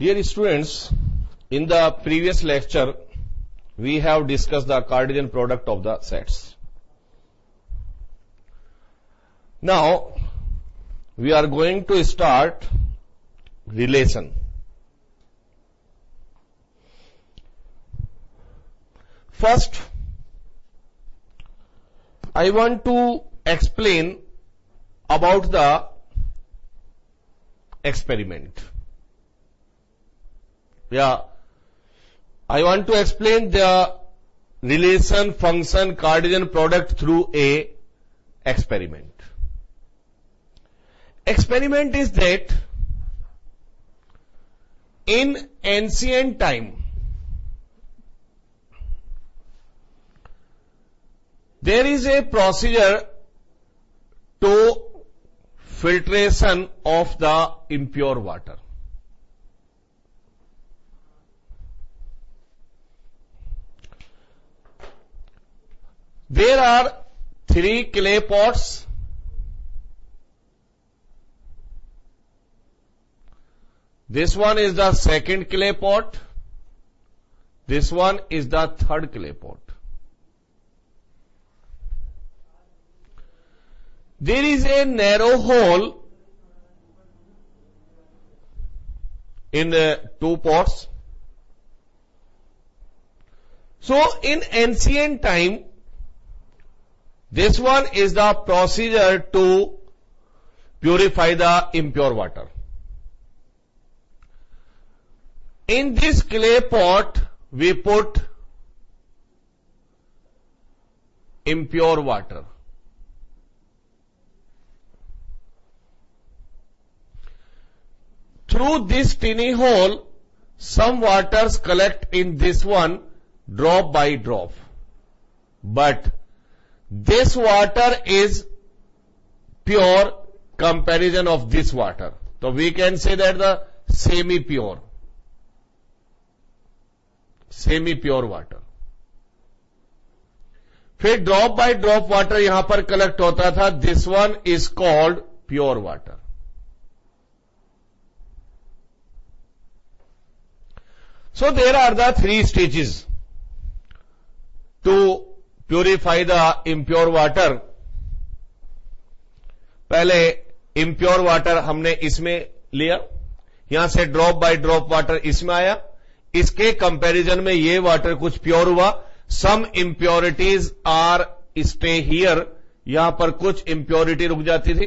Dear students, in the previous lecture, we have discussed the Cartesian product of the sets. Now, we are going to start relation. First, I want to explain about the experiment. I want to explain the relation function Cartesian product through a experiment. Experiment is that in ancient time, there is a procedure to filtration of the impure water. There are 3 clay pots. This one is the second clay pot. This one is the third clay pot. There is a narrow hole in the 2 pots. So in ancient time, this one is the procedure to purify the impure water. In this clay pot, we put impure water. Through this tiny hole, some waters collect in this one drop by drop. But this water is pure comparison of this water. So we can say that the semi-pure water. फिर drop by drop water यहां पर collect होता था. This one is called pure water. So there are the 3 stages to purify the impure water. पहले impure water हमने इसमें लिया, यहां से ड्रॉप बाय ड्रॉप वाटर इसमें आया. इसके कंपैरिजन में ये वाटर कुछ प्योर हुआ. सम इंप्योरिटीज आर स्टे हियर, यहां पर कुछ इंप्योरिटी रुक जाती थी.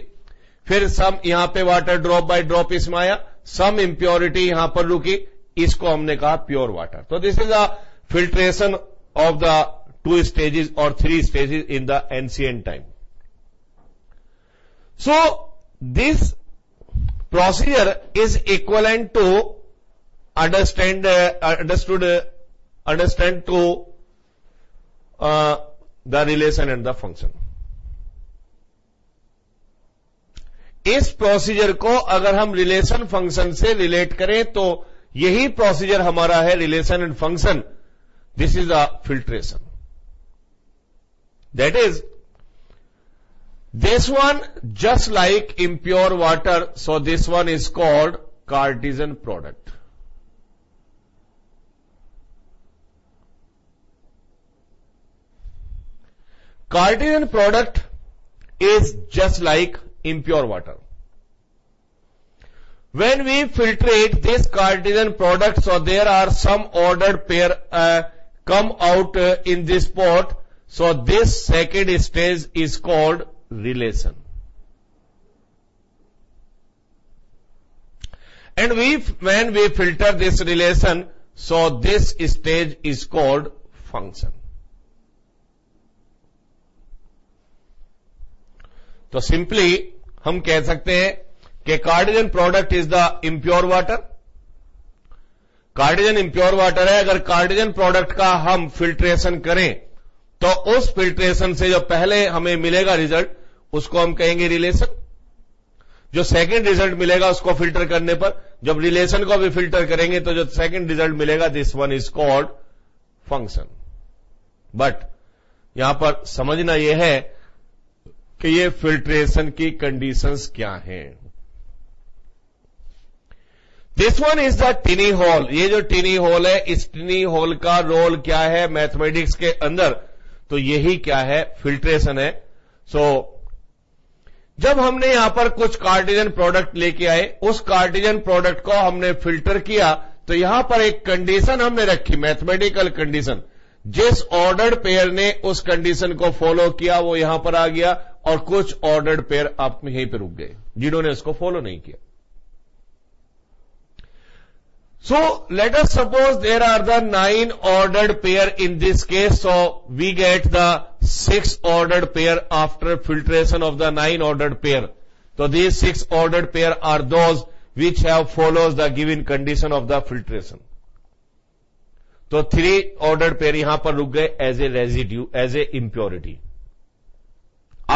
फिर सम यहां पे वाटर ड्रॉप बाय ड्रॉप इसमें आया, सम इंप्योरिटी यहां पर रुकी, इसको हमने कहा प्योर वाटर. तो this is a filtration of the 2 stages or 3 stages in the ancient time. So this procedure is equivalent to understand to the relation and the function. इस प्रोसीजर को अगर हम रिलेशन फंक्शन से relate करें तो यही procedure हमारा है relation and function. This is a filtration. That is, this one just like impure water, so this one is called Cartesian product. Cartesian product is just like impure water. When we filtrate this Cartesian product, so there are some ordered pair come out in this pot. So this second stage is called relation. And when we filter this relation, so this stage is called function. तो simply हम कह सकते हैं कि Cartesian product is the impure water. Cartesian impure water है. अगर Cartesian product का हम फिल्ट्रेशन करें तो उस फिल्ट्रेशन से जो पहले हमें मिलेगा रिजल्ट उसको हम कहेंगे रिलेशन. जो सेकंड रिजल्ट मिलेगा उसको फिल्टर करने पर, जब रिलेशन को भी फिल्टर करेंगे तो जो सेकंड रिजल्ट मिलेगा this one is called function. But यहां पर समझना यह है कि ये फिल्ट्रेशन की कंडीशंस क्या हैं. This one is the tiny hole. ये जो टिनी होल है, इस टिनी होल का रोल क्या है मैथमेटिक्स के अंदर? तो यही क्या है? फिल्ट्रेशन है। जब हमने यहां पर कुछ कार्टेशियन प्रोडक्ट लेके आए, उस कार्टेशियन प्रोडक्ट को हमने फिल्टर किया, तो यहां पर एक कंडीशन हमने रखी, मैथमेटिकल कंडीशन। जिस ऑर्डर्ड पेयर ने उस कंडीशन को फॉलो किया वो यहां पर आ गया, और कुछ ऑर्डर्ड पेयर आप यहीं पर रुक गए जिन्होंने उसको फॉलो नहीं किया। So let us suppose there are the 9 ordered pair in this case. So we get the 6 ordered pair after filtration of the 9 ordered pair. So these 6 ordered pair are those which have follows the given condition of the filtration. तो 3 ordered pair यहां पर रुक गए as a residue, as a impurity.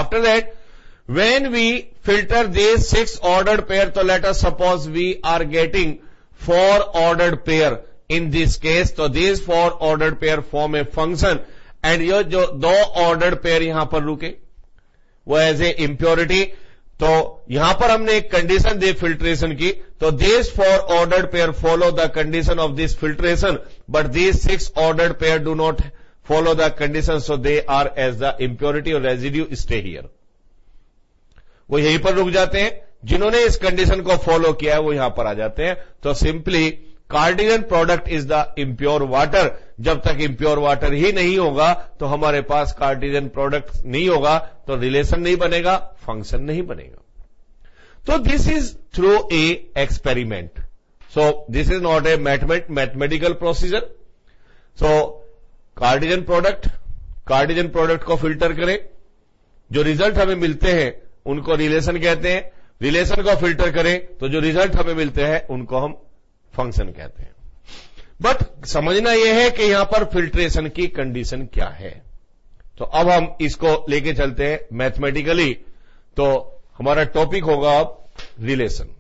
After that, when we filter these 6 ordered pair, so let us suppose we are getting 4 ordered pair in this case. तो these 4 ordered pair form a function, and ये जो 2 ordered pair यहां पर रुके वो as a impurity। तो यहां पर हमने एक कंडीशन दी फिल्ट्रेशन की, तो these 4 ordered pair follow the condition of this filtration, but these 6 ordered pair do not follow the condition, so they are as the impurity or residue stay here। वो यहीं पर रुक जाते हैं, जिन्होंने इस कंडीशन को फॉलो किया है वो यहां पर आ जाते हैं। तो simply Cartesian product is the impure water. जब तक इंप्योर वाटर ही नहीं होगा तो हमारे पास कार्टेशियन प्रोडक्ट नहीं होगा, तो रिलेशन नहीं बनेगा, फंक्शन नहीं बनेगा। तो this is through a experiment. So this is not a mathematical procedure. So Cartesian product को फिल्टर करें, जो रिजल्ट हमें मिलते हैं उनको रिलेशन कहते हैं। रिलेशन को फिल्टर करें तो जो रिजल्ट हमें मिलते हैं उनको हम फंक्शन कहते हैं। बट समझना यह है कि यहां पर फिल्ट्रेशन की कंडीशन क्या है। तो अब हम इसको लेके चलते हैं मैथमेटिकली। तो हमारा टॉपिक होगा अब relation.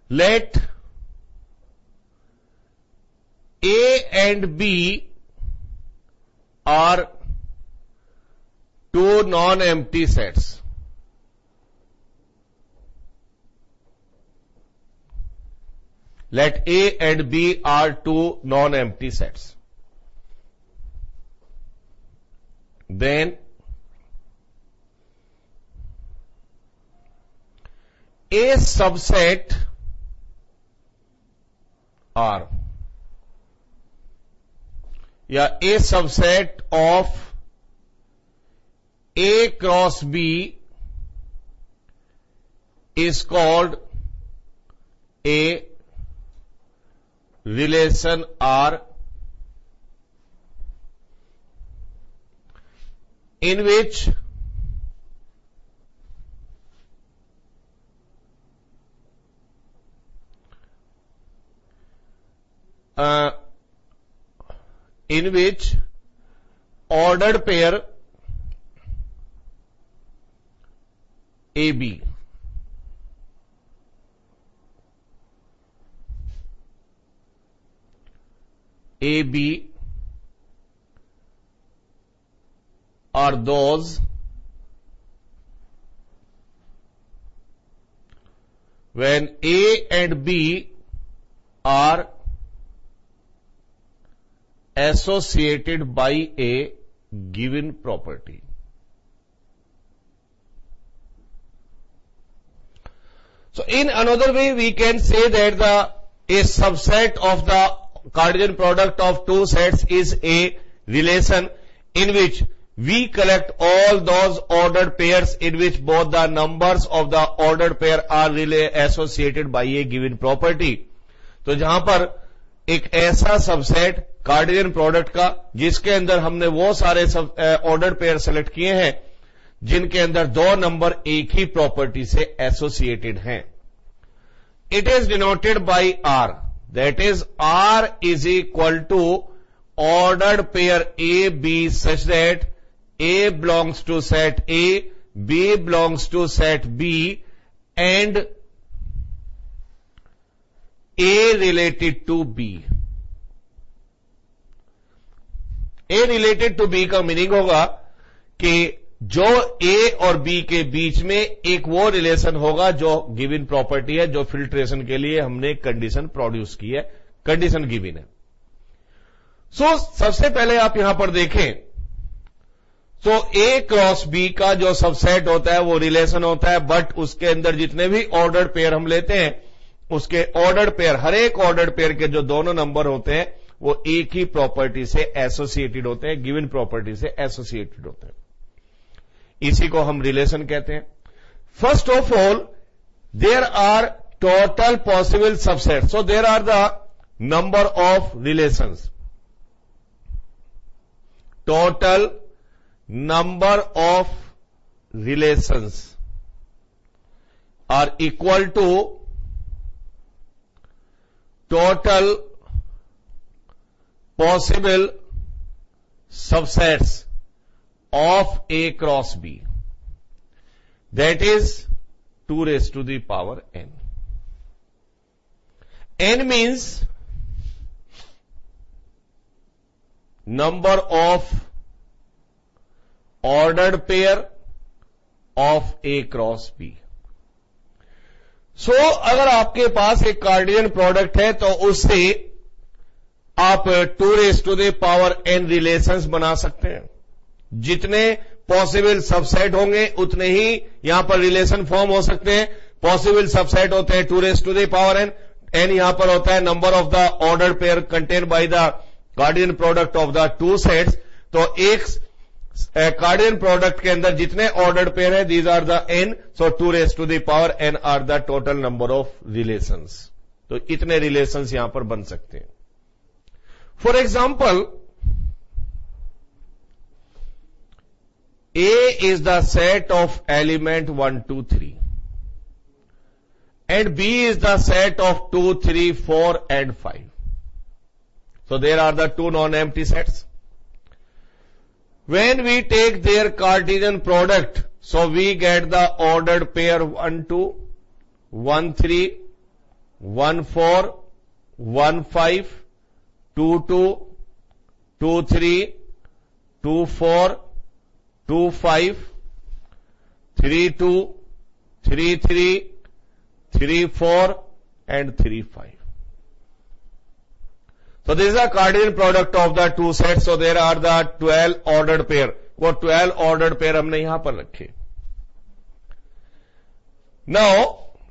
Let A and B are 2 non-empty sets. Let A and B are 2 non-empty sets. Then A subset R, या A subset of A cross B is called a relation R, in which ordered pair AB are those when A and B are associated by a given property. So in another way we can say that a subset of the Cartesian product of 2 sets is a relation in which we collect all those ordered pairs in which both the numbers of the ordered pair are really associated by a given property. तो जहां पर एक ऐसा subset Cartesian product का जिसके अंदर हमने वो सारे ऑर्डर्ड पेयर सेलेक्ट किए हैं जिनके अंदर 2 नंबर एक ही प्रॉपर्टी से एसोसिएटेड हैं। It is denoted by R, that is R is equal to ordered pair A B such that A belongs to set A, B belongs to set B and A related to B. A related to B का meaning होगा कि जो A और B के बीच में एक वो relation होगा जो गिवन प्रॉपर्टी है, जो फिल्ट्रेशन के लिए हमने कंडीशन प्रोड्यूस की है, कंडीशन गिवन है। सो सबसे पहले आप यहां पर देखें तो A क्रॉस B का जो सबसेट होता है वो रिलेशन होता है, बट उसके अंदर जितने भी ऑर्डर्ड पेयर हम लेते हैं उसके ऑर्डर्ड पेयर, हर एक ऑर्डर्ड पेयर के जो दोनों नंबर होते हैं वो एक ही प्रॉपर्टी से एसोसिएटेड होते हैं, गिवन प्रॉपर्टी से एसोसिएटेड होते हैं। इसी को हम रिलेशन कहते हैं। First of all there are total possible subset, so there are the number of relations. Total number of relations are equal to total possible subsets of A cross B, that is 2 raised to the power n. N means number of ordered pair of A cross B. अगर आपके पास एक cartesian product है तो उससे आप 2 raised to the power n relations बना सकते हैं। जितने पॉसिबल सबसेट होंगे उतने ही यहां पर रिलेशन फॉर्म हो सकते हैं। पॉसिबल सबसेट होते हैं 2 raised to the power n, n यहां पर होता है number of the order pair contain by the cartesian product of the 2 sets. तो एक कार्डियन प्रोडक्ट के अंदर जितने ऑर्डर्ड पेयर है these are the n, so 2 raised to the power n are the total number of relations. तो इतने relations यहां पर बन सकते हैं। For example A is the set of element 1, 2, 3 and B is the set of 2, 3, 4 and 5. So there are the two non-empty sets. When we take their Cartesian product, so we get the ordered pair 1, 2, 1, 3, 1, 4, 1, 5, 2, 2, 2, 3, 2, 4, 2, 5, 3, 2, 3, 3, 3, 4 and 3, 5. So this is a Cartesian product of the two sets. So there are the 12 ordered pair. वो 12 ordered pair हमने यहां पर रखे। Now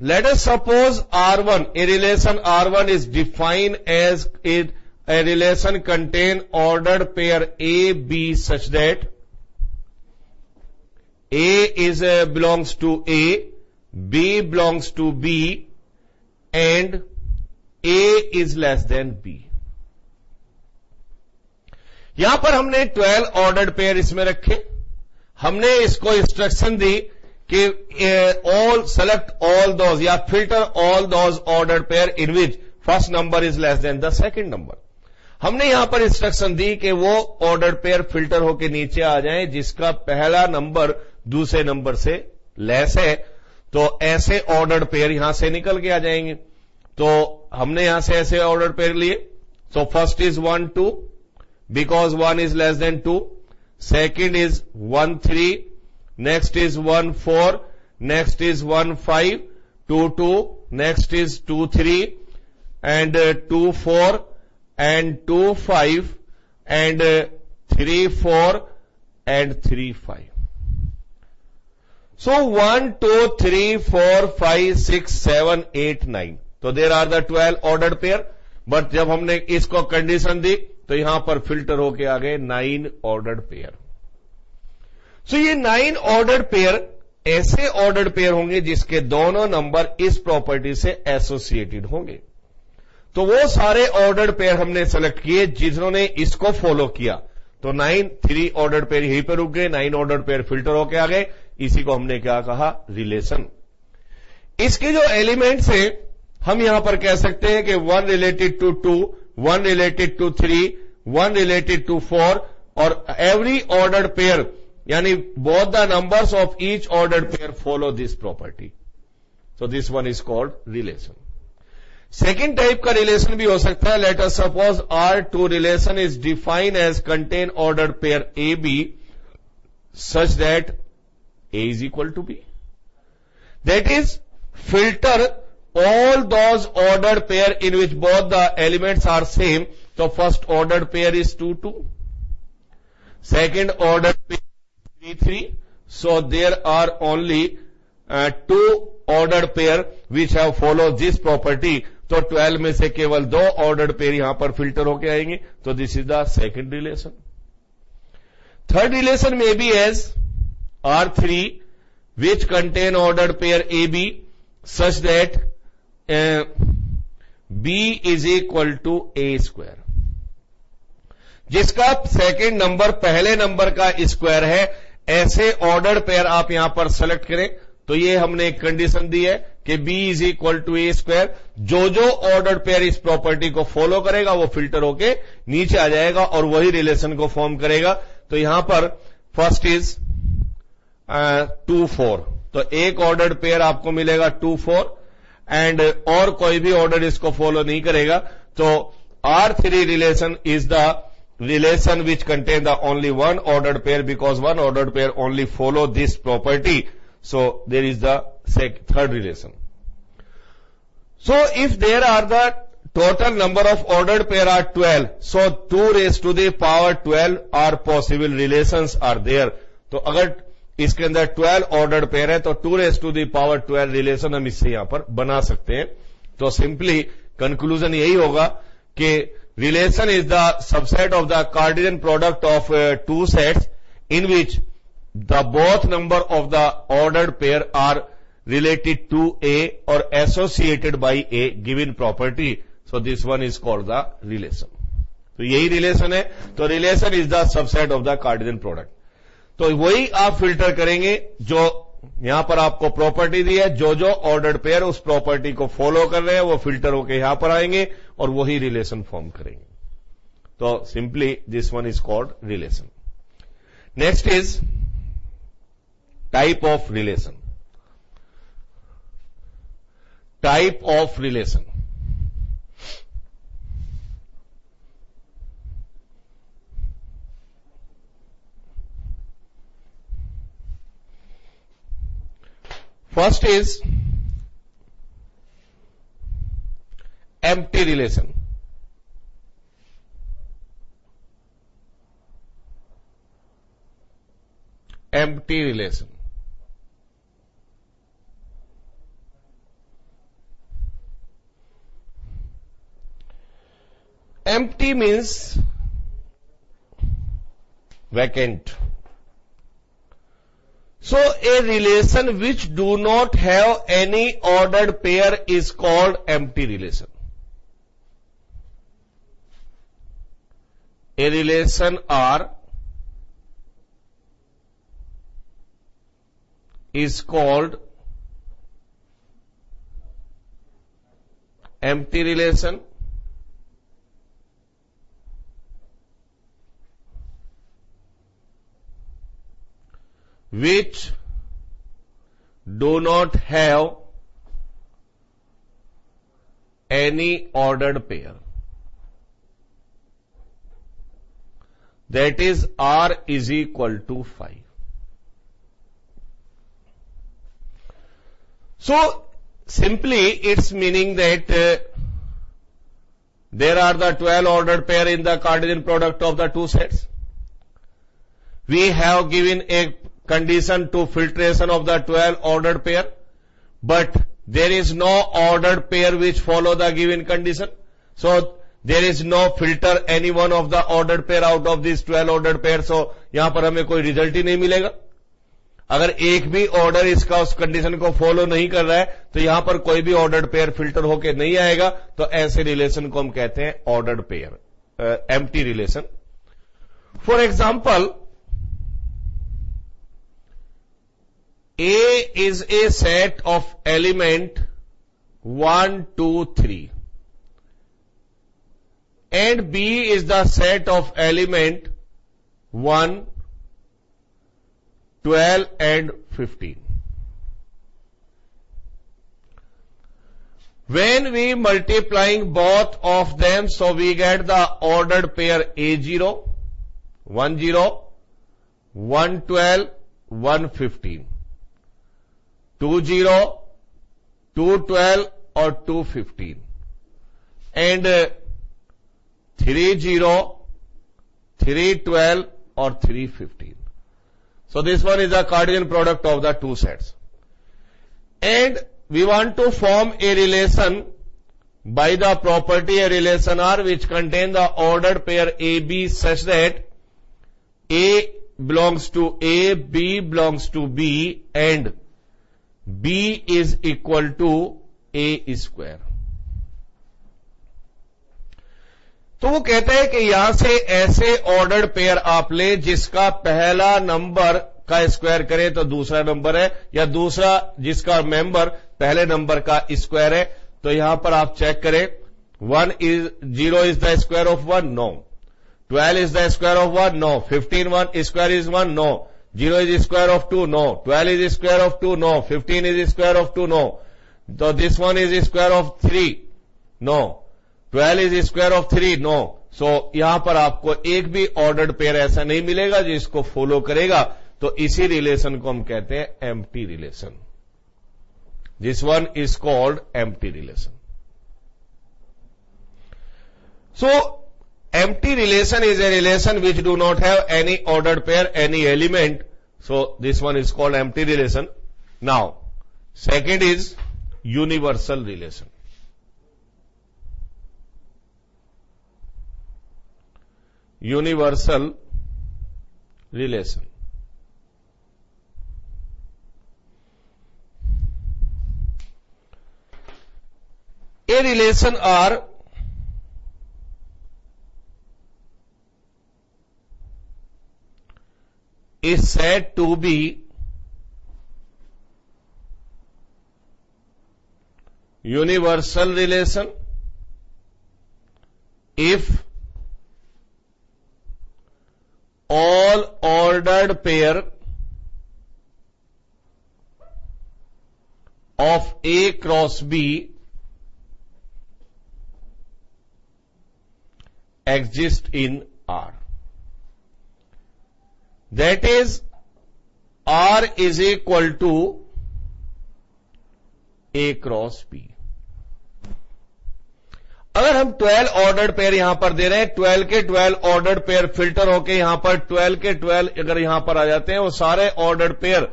let us suppose R1, a relation R1 is defined as a relation contain ordered pair A, B such that A is belongs to A, B belongs to B and A is less than B. यहां पर हमने 12 ordered pair इसमें रखे। हमने इसको instruction दी कि all select all those या filter all those ordered pair in which first number is less than the second number. हमने यहां पर इंस्ट्रक्शन दी कि वो ऑर्डर्ड पेयर फिल्टर होकर नीचे आ जाए जिसका पहला नंबर दूसरे नंबर से लेस है। तो ऐसे ऑर्डर्ड पेयर यहां से निकल के आ जाएंगे। तो हमने यहां से ऐसे ऑर्डर्ड पेयर लिए। So first is 1, 2 because 1 is less than 2, second is 1, 3, next is 1, 4, next is 1, 5, 2, 2, next is 2, 3 and 2, 4 and 2, 5 and 3, 4 and 3, 5. So 1, 2, 3, 4, 5, 6, 7, 8, 9. तो there are the 12 ordered pair, but जब हमने इसको कंडीशन दी तो यहां पर फिल्टर होके आ गए 9 ऑर्डर्ड पेयर। सो ये 9 ऑर्डर्ड पेयर ऐसे ऑर्डर्ड पेयर होंगे जिसके दोनों नंबर इस प्रॉपर्टी से एसोसिएटेड होंगे। तो वो सारे ऑर्डर्ड पेयर हमने सेलेक्ट किए जिन्होंने इसको फॉलो किया। तो 3 ऑर्डर्ड पेयर यहीं पर रुक गए, 9 ऑर्डर्ड पेयर फिल्टर होके आ गए। इसी को हमने क्या कहा, रिलेशन। इसके जो एलिमेंट्स हैं हम यहां पर कह सकते हैं कि 1 related to 2, 1 related to 3, 1 related to 4 और every ordered pair यानी both the numbers of each ordered pair follow this property। So this one is called relation. Second type का relation भी हो सकता है. Let us suppose R2 relation is defined as contain ordered pair AB such that A is equal to B. That is, filter all those ordered pair in which both the elements are same. So first ordered pair is 2, 2. Second ordered pair is 3, 3. So there are only two ordered pair which have followed this property. तो 12 में से केवल दो ordered pair यहां पर filter होके आएंगे. तो this is the second relation. Third relation में B as R3 which contain ordered pair AB such that B is equal to A square. जिसका सेकंड नंबर पहले नंबर का स्क्वायर है, ऐसे ऑर्डर्ड पेयर आप यहां पर सेलेक्ट करें. तो ये हमने एक कंडीशन दी है कि B is equal to A square. जो जो ऑर्डर्ड पेयर इस प्रॉपर्टी को फॉलो करेगा वो फिल्टर होके नीचे आ जाएगा और वही रिलेशन को फॉर्म करेगा. तो यहां पर फर्स्ट इज 2, 4. तो एक ऑर्डर्ड पेयर आपको मिलेगा 2, 4 एंड और कोई भी ऑर्डर इसको फॉलो नहीं करेगा. तो R3 relation is the relation which contain the only one ordered pair because one ordered pair only follow this property. So there is the third relation. So if there are the total number of ordered pair are 12, so 2 raised to the power 12 are possible relations are there. तो अगर इसके अंदर 12 ordered pair है तो 2 raised to the power 12 relation हम इससे यहां पर बना सकते हैं. तो सिंपली कंक्लूजन यही होगा कि relation is the subset of the Cartesian product of two sets in which the both number of the ordered pair are related to A or associated by A given property. So this one is called the relation. तो यही relation है. तो relation is the subset of the Cartesian product. तो वही आप filter करेंगे जो यहां पर आपको प्रॉपर्टी दी है. जो जो ऑर्डर्ड पेयर उस प्रॉपर्टी को फॉलो कर रहे हैं वो फिल्टर होकर यहां पर आएंगे और वही रिलेशन फॉर्म करेंगे. तो simply this one is called relation. Next is type of relation. Type of relation. First is empty relation. Empty relation. Empty means vacant. So a relation which do not have any ordered pair is called empty relation. A relation R is called empty relation. Which do not have any ordered pair. That is R is equal to 5. So simply it's meaning that there are the 12 ordered pair in the Cartesian product of the two sets. We have given a condition to filtration of the 12 ordered pair, but there is no ordered pair which follow the given condition. So there is no filter any one of the ordered pair out of these 12 ordered pair. So यहां पर हमें कोई result ही नहीं मिलेगा. अगर एक भी order इसका उस कंडीशन को फॉलो नहीं कर रहा है तो यहां पर कोई भी ऑर्डर्ड पेयर फिल्टर होकर नहीं आएगा. तो ऐसे रिलेशन को हम कहते हैं ordered pair, empty relation. For example, A is a set of element 1, 2, 3 and B is the set of element 1, 12 and 15. When we multiplying both of them, so we get the ordered pair A0, 10, 112, 115, 20, 212 or 215, and 30, 312 or 315. So this one is the Cartesian product of the two sets. And we want to form a relation by the property a relation R which contain the ordered pair AB such that A belongs to A, B belongs to B and B is equal to A square. तो वो कहता है कि यहां से ऐसे ordered pair आप ले जिसका पहला नंबर का स्क्वायर करें तो दूसरा नंबर है, या दूसरा जिसका मेंबर पहले नंबर का स्क्वायर है. तो यहां पर आप चेक करें, 0 is the square of 1, no. 12 is the square of 1, no. 15 1 square is 1, no. 0 is square of 2, no. 12 is square of 2, no. 15 is square of 2, no. तो this one is square of 3, no. 12 is square of 3, no. So यहां पर आपको एक भी ordered pair ऐसा नहीं मिलेगा जिसको फॉलो करेगा. तो इसी रिलेशन को हम कहते हैं empty relation. This one is called empty relation. So empty relation is a relation which do not have any ordered pair, any element. So this one is called empty relation. Now second is universal relation. Universal relation. A relation R is said to be universal relation if all ordered pair of A cross B exist in R. That is, R is equal to A cross B. अगर हम 12 ordered pair यहां पर दे रहे हैं, 12 के 12 ordered pair filter होके यहां पर 12 के 12 अगर यहां पर आ जाते हैं, वो सारे ऑर्डर्ड पेयर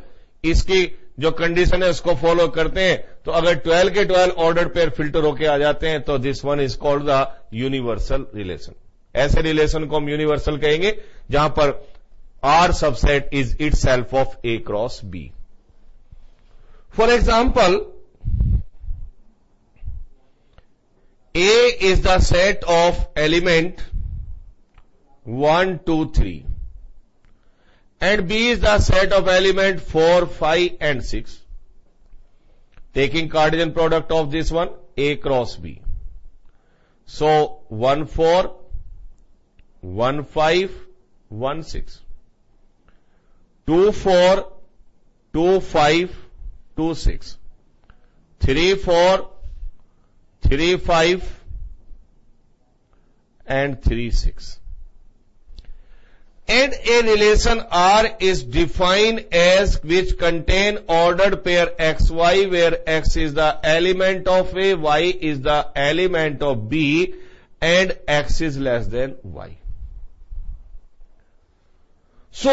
इसकी जो कंडीशन है उसको फॉलो करते हैं. तो अगर 12 के 12 ऑर्डर्ड पेयर फिल्टर होके आ जाते हैं तो this one is called the universal relation. ऐसे रिलेशन को हम यूनिवर्सल कहेंगे जहां पर R subset is itself of A cross B. For example, A is the set of element 1, 2, 3 and B is the set of element 4, 5 and 6. Taking Cartesian product of this one, A cross B. So 1, 4, 1, 5, 1, 6. 2, 4, 2, 5, 2, 6. 3, 4, 3, 5 and 3, 6. And a relation R is defined as which contain ordered pair XY where X is the element of A, Y is the element of B and X is less than Y. So,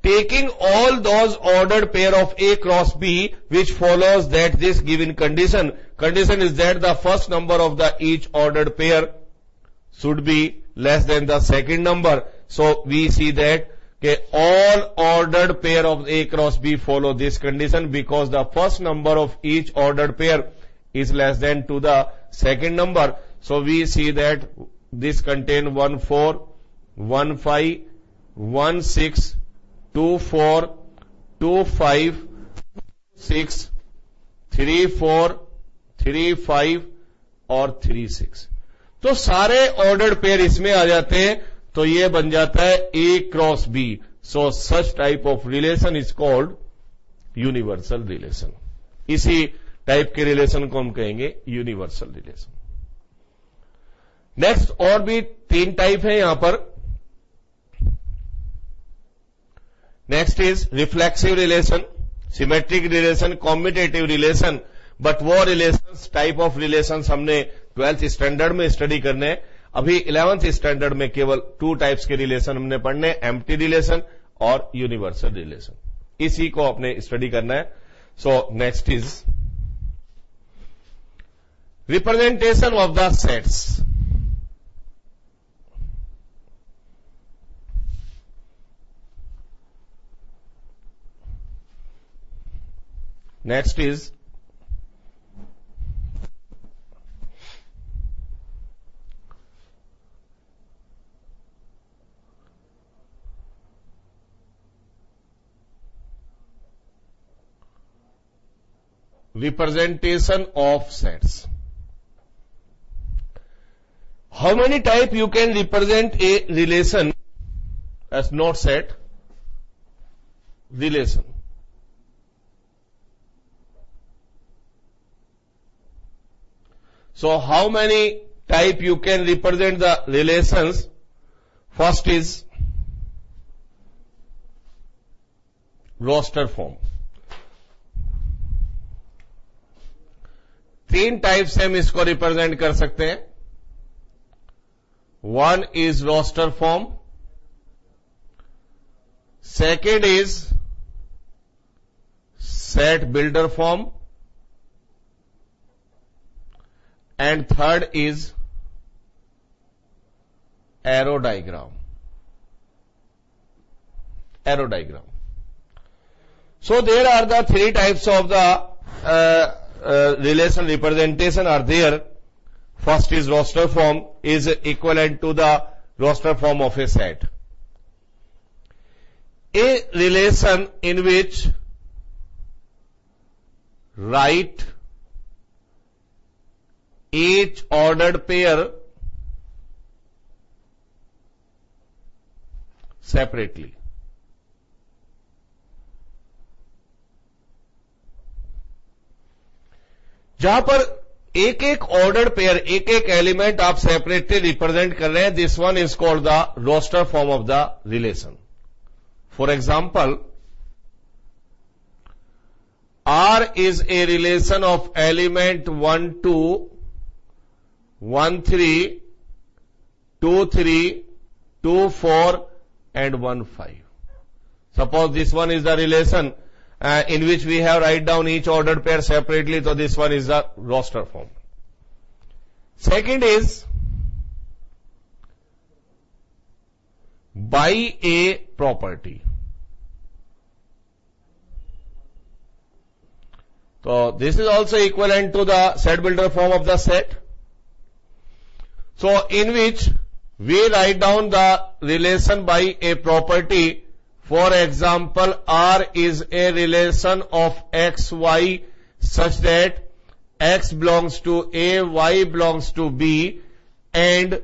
taking all those ordered pair of A cross B which follows that this given condition is that the first number of the each ordered pair should be less than the second number. So we see that all ordered pair of A cross B follow this condition because the first number of each ordered pair is less than to the second number. So we see that this contain 1, 4, 1, 5, 1, 6, 2, 4, 2, 5, 6, 3, 4, 3, 5 और 3, 6. तो सारे ordered pair इसमें आ जाते हैं तो ये बन जाता है A cross B. So such type of relation is called universal relation. इसी टाइप के रिलेशन को हम कहेंगे यूनिवर्सल रिलेशन। नेक्स्ट और भी 3 टाइप है यहां पर। Next is reflexive relation, symmetric relation, commutative relation. But वो रिलेशंस, टाइप ऑफ रिलेशंस हमने 12th स्टैंडर्ड में स्टडी करने हैं। अभी 11th स्टैंडर्ड में केवल 2 टाइप्स के रिलेशन हमने पढ़ने, एम्प्टी रिलेशन और यूनिवर्सल रिलेशन। इसी को अपने स्टडी करना है। So next is representation of the sets. Next is representation of sets. How many type you can represent a relation as not set relation? So how many type you can represent the relations? First is roster form. 3 type से हम इसको represent कर सकते हैं। 1 is roster form, second is set builder form, and third is arrow diagram. Arrow diagram. So there are the 3 types of the relation representation are there. First is roster form, is equivalent to the roster form of a set. A relation in which write each ordered pair separately. जहां पर एक एक ordered pair, एक एक element आप separately represent कर रहे हैं, this one is called the roster form of the relation. For example, R is a relation of element 1 2, 1 3, 2 3, 2 4 and 1 5. Suppose this one is the relation in which we have write down each ordered pair separately, so this one is the roster form. Second is by a property. So this is also equivalent to the set builder form of the set. So in which we write down the relation by a property. For example, R is a relation of X, Y such that X belongs to A, Y belongs to B and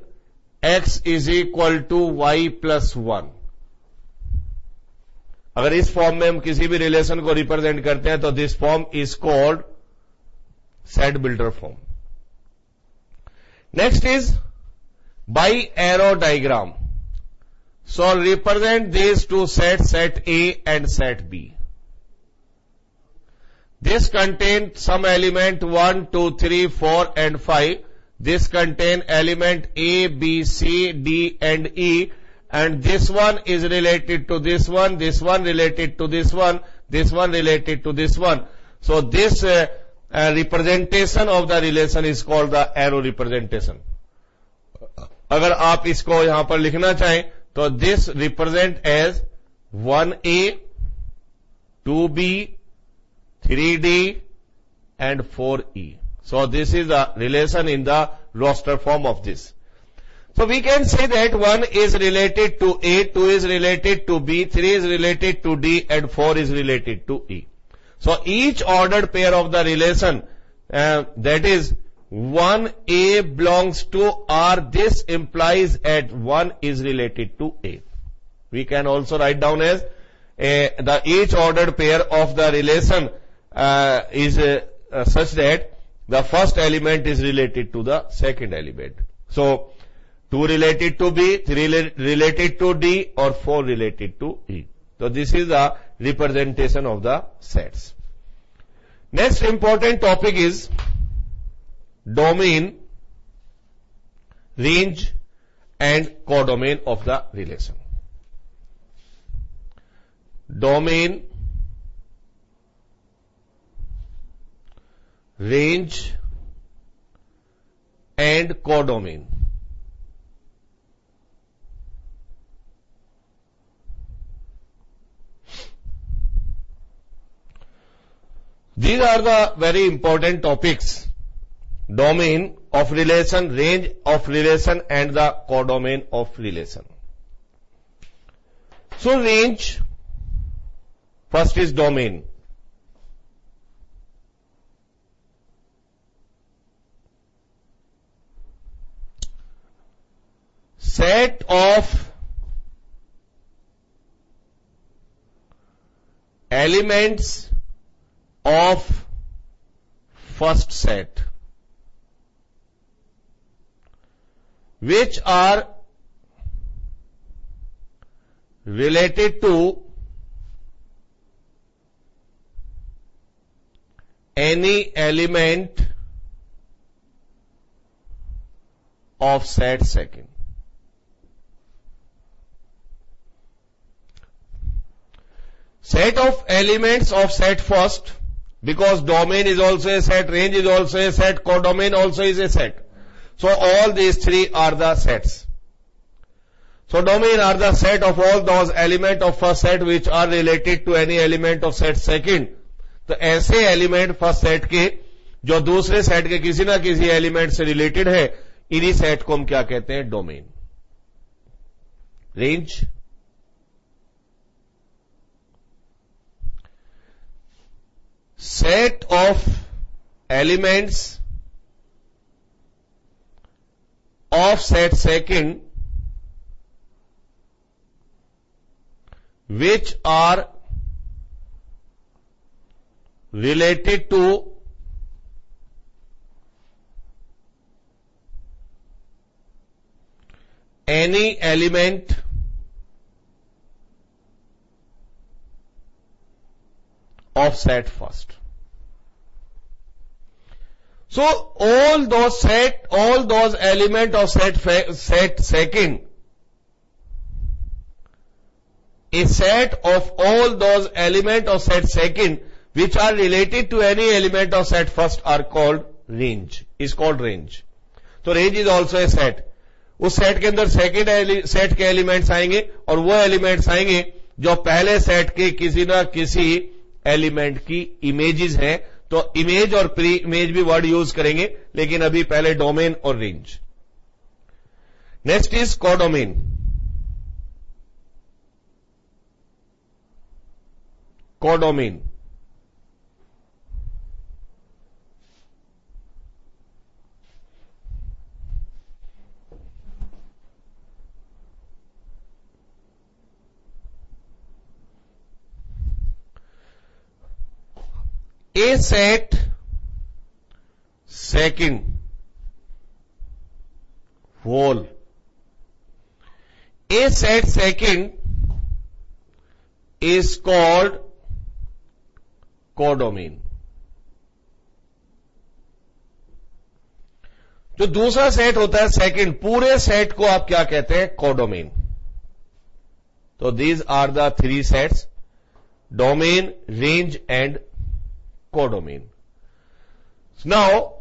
X is equal to Y plus 1. अगर इस form में हम किसी भी relation को represent करते हैं तो this form is called set builder form. Next is by arrow diagram. So represent this two set, set A and set B. This contain some element 1 2 3 4 and 5. This contain element A, B, C, D and E. And this one is related to this one related to this one related to this one. So this representation of the relation is called the arrow representation. अगर आप इसको यहां पर लिखना चाहें तो this represent as 1A, 2B, 3D and 4E. So this is the relation in the roster form of this. So we can say that 1 is related to A, 2 is related to B, 3 is related to D and 4 is related to E. So each ordered pair of the relation that is 1A belongs to R, this implies that 1 is related to A. We can also write down as the each ordered pair of the relation is such that the first element is related to the second element. So 2 related to B, 3 related to D, or 4 related to E. So this is the representation of the sets. Next important topic is domain, range and codomain of the relation. Domain, range and codomain. These are the very important topics: domain of relation, range of relation and the codomain of relation. So range, first is domain. Set of elements of first set which are related to any element of set second. Set of elements of set first, because domain is also a set, range is also a set, codomain also is a set. So all these three are the sets. So domain are the set of all those elements of first set which are related to any element of set second. तो ऐसे element first set के जो दूसरे set के किसी ना किसी element से रिलेटेड है, इन्हीं सेट को हम क्या कहते हैं? Domain. Range, set of elements of set second which are related to any element of set first. So all those element of set second, a set of all those element of set second which are related to any element of set first are called range, is called range. तो range is also a set. उस set के अंदर second set के elements आएंगे और वो elements आएंगे जो पहले सेट के किसी ना किसी एलिमेंट की इमेजेस हैं. तो इमेज और प्री इमेज भी वर्ड यूज करेंगे, लेकिन अभी पहले डोमेन और range. Next is codomain. Codomain A set second whole. A set second is called codomain. जो दूसरा सेट होता है सेकंड, पूरे सेट को आप क्या कहते हैं? कोडोमेन. तो these are the three sets: domain, range and codomain. Now,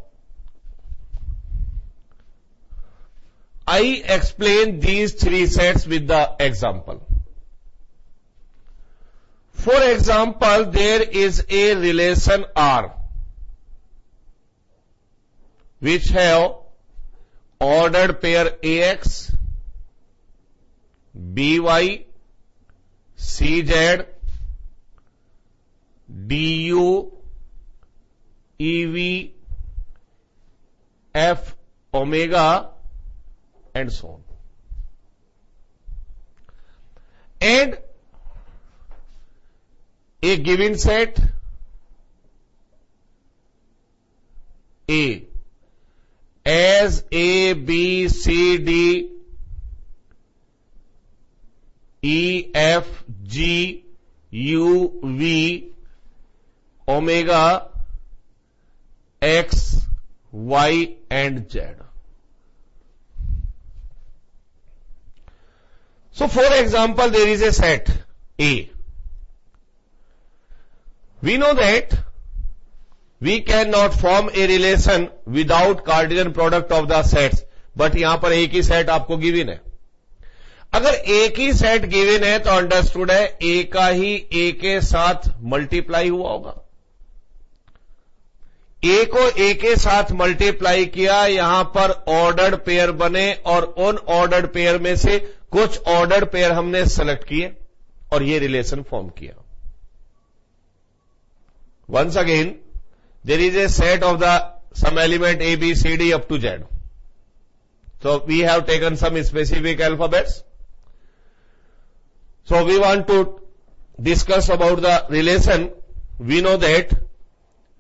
I explain these three sets with the example. For example, there is a relation R which have ordered pair AX, BY, CZ, DU, EV, F, omega, and so on. And a given set A as A, B, C, D, E, F, G, U, V, omega, X, Y, and Z. So, for example, there is a set A. We know that we cannot form a relation without Cartesian product of the sets, but यहां पर एक ही set आपको given है. अगर एक ही set given है तो understood है ए का ही ए के साथ मल्टीप्लाई हुआ होगा. ए को ए के साथ मल्टीप्लाई किया, यहां पर ऑर्डर्ड पेयर बने और उन ऑर्डर्ड पेयर में से कुछ ऑर्डर्ड पेयर हमने सेलेक्ट किए और ये रिलेशन फॉर्म किया. Once again there is a set of the some element A, B, C, D up to Z. So we have taken some specific alphabets. So we want to discuss about the relation. We know that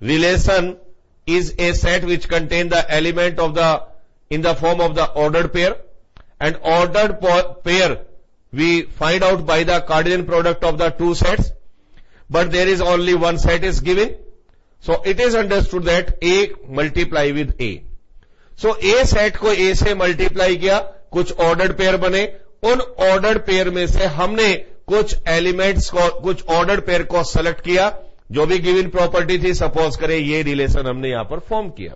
relation is a set which contains the element of the in the form of the ordered pair, and ordered pair we find out by the Cartesian product of the two sets, but there is only one set is given. So it is understood that A multiply with A. So A set को A से multiply किया, कुछ ordered pair बने, उन ordered pair में से हमने कुछ elements को, कुछ ordered pair को select किया, जो भी given property थी, suppose करें ये relation हमने यहां पर form किया.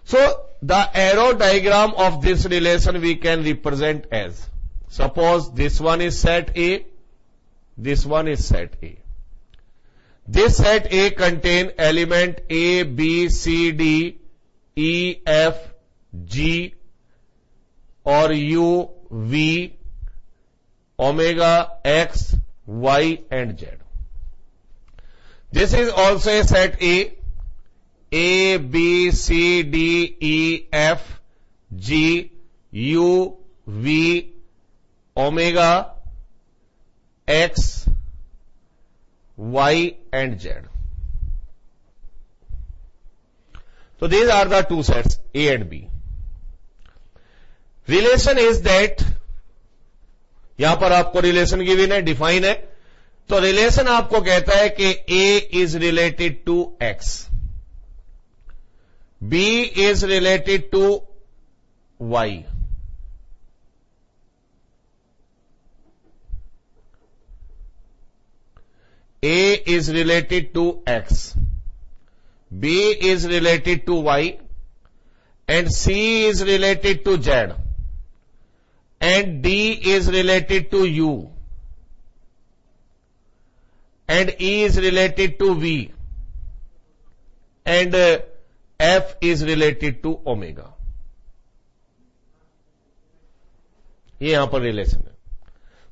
So the arrow diagram of this relation we can represent as, suppose this one is set A, this one is set A. This set A contain element A, B, C, D, E, F, G or U, V, omega, X, Y and Z. This is also a set A, A, B, C, D, E, F, G, U, V, omega, X, Y and Z. So these are the two sets A and B. Relation is that, यहां पर आपको relation given है, define है, तो relation आपको कहता है कि A is related to X, B is related to Y, A is related to X, B is related to Y, and C is related to Z, and D is related to U, and E is related to V, and F is related to omega. ये यहां पर relation है.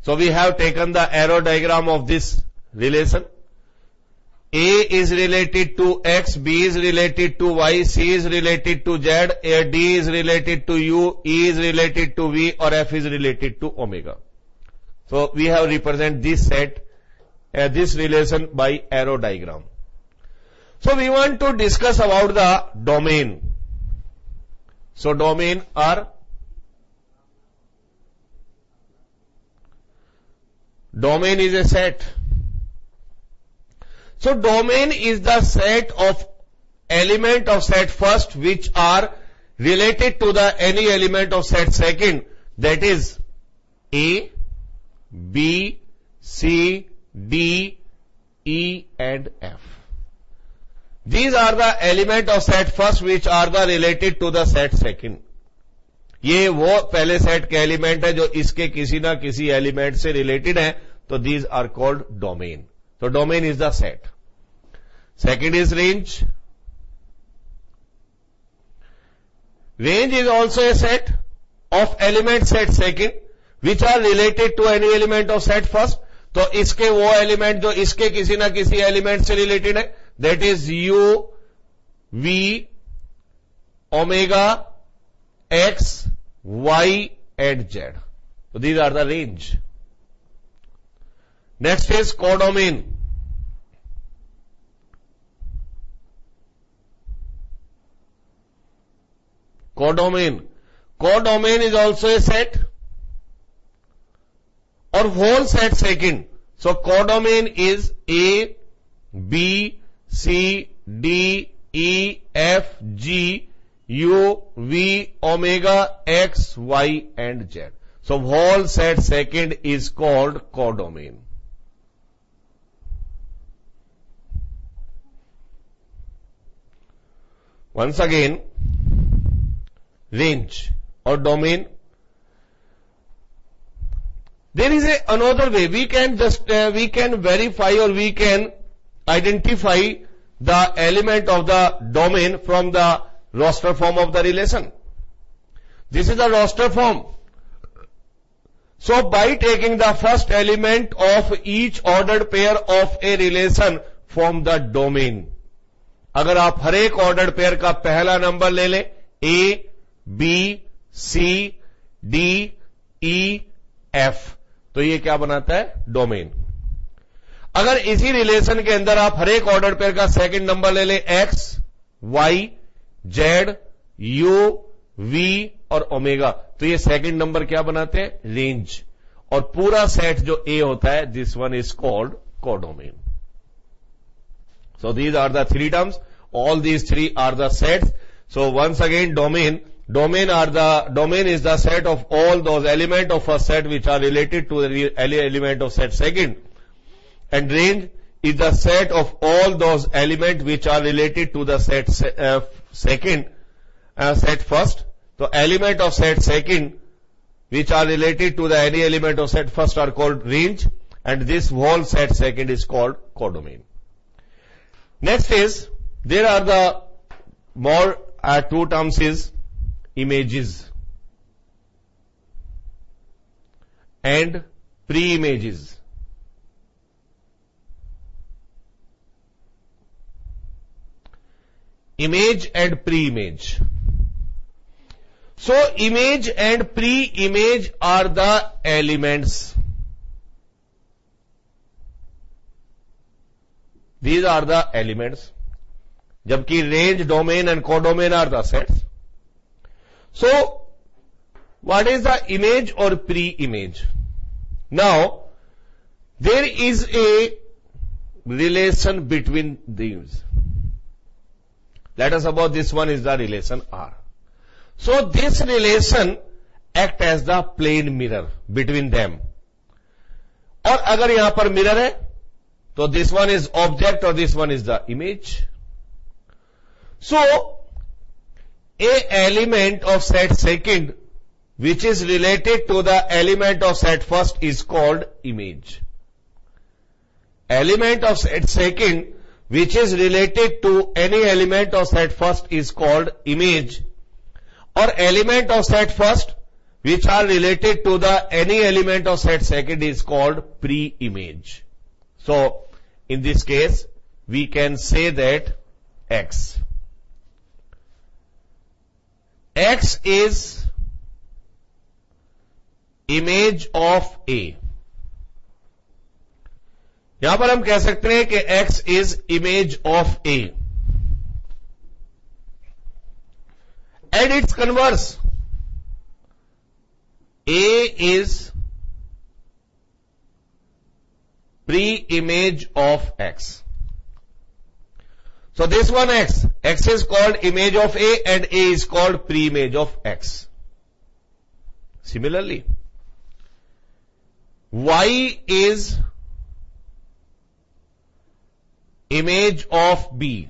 So we have taken the arrow diagram of this relation. A is related to X, B is related to Y, C is related to Z, D is related to U, E is related to V, or F is related to omega. So we have represent this set, this relation by arrow diagram. So we want to discuss about the domain. So domain is a set. So domain is the set of element of set first which are related to the any element of set second, that is A, B, C, D, E and F. These are the element of set first which are the related to the set second. ये वो पहले set के element है जो इसके किसी ना किसी एलिमेंट से रिलेटेड है, तो these are called domain. So domain is the set. Second is range. Range is also a set of element set second which are related to any element of set first. तो इसके वो element जो इसके किसी ना किसी element से related है, that is U, V, omega, X, Y and Z. So these are the range. Next is codomain. Codomain. Codomain is also a set or whole set second. So codomain is A, B, C, D, E, F, G, U, V, omega, X, Y and Z. So whole set second is called codomain. Once again, range or domain. There is another way. We can verify or we can identify the element of the domain from the roster form of the relation. This is the roster form. So by taking the first element of each ordered pair of a relation from the domain, अगर आप हर एक ordered pair का पहला number ले लें, ए, B, सी, D, ई, F, तो ये क्या बनाता है? डोमेन. अगर इसी रिलेशन के अंदर आप हर एक ऑर्डर्ड पेयर का सेकंड नंबर ले लें, X, Y, Z, U, V और ओमेगा, तो ये सेकंड नंबर क्या बनाते हैं? रेंज. और पूरा सेट जो ए होता है, this one is called codomain. So these are the three terms. All these three are the sets. So once again, domain is the set of all those elements of a set which are related to the element of set second. And range is the set of all those elements which are related to the set second, set first. So element of set second which are related to the any element of set first are called range, and this whole set second is called codomain. Next is, there are the more two terms is images and pre-images. Image and pre-image. So image and pre-image are the elements. These are the elements. Jabki range, domain and codomain are the sets. So, what is the image or pre-image? Now, there is a relation between these. Let us suppose this one is the relation R. So, this relation act as the plane mirror between them. और अगर यहां पर mirror है, so this one is object or this one is the image. So, a element of set second which is related to the element of set first is called image. Element of set second which is related to any element of set first is called image, or element of set first which are related to the any element of set second is called pre-image. So, in this case, we can say that X is image of A. यहां पर हम कह सकते हैं कि X is image of A. And its converse, A is pre-image of X. So this one X is called image of A and A is called pre-image of X. Similarly, Y is image of B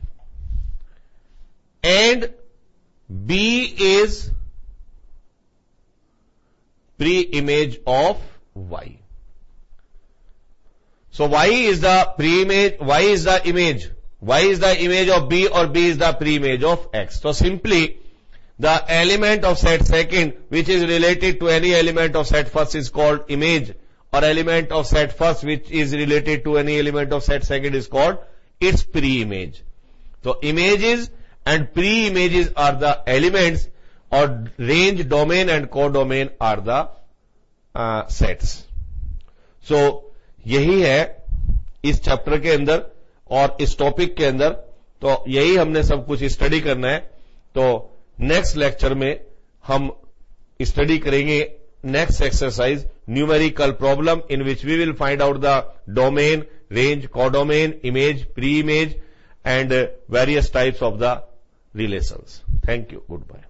and B is pre-image of Y. So Y is the pre-image, Y is the image of B or B is the pre-image of X. So simply the element of set second which is related to any element of set first is called image, or element of set first which is related to any element of set second is called its pre-image. So images and pre-images are the elements, or range, domain and codomain are the sets. So यही है इस chapter के अंदर और इस topic के अंदर, तो यही हमने सब कुछ स्टडी करना है. तो नेक्स्ट लेक्चर में हम स्टडी करेंगे next exercise numerical problem in which we will find out the domain, range, codomain, image, pre image and various types of the relations. Thank you. Goodbye.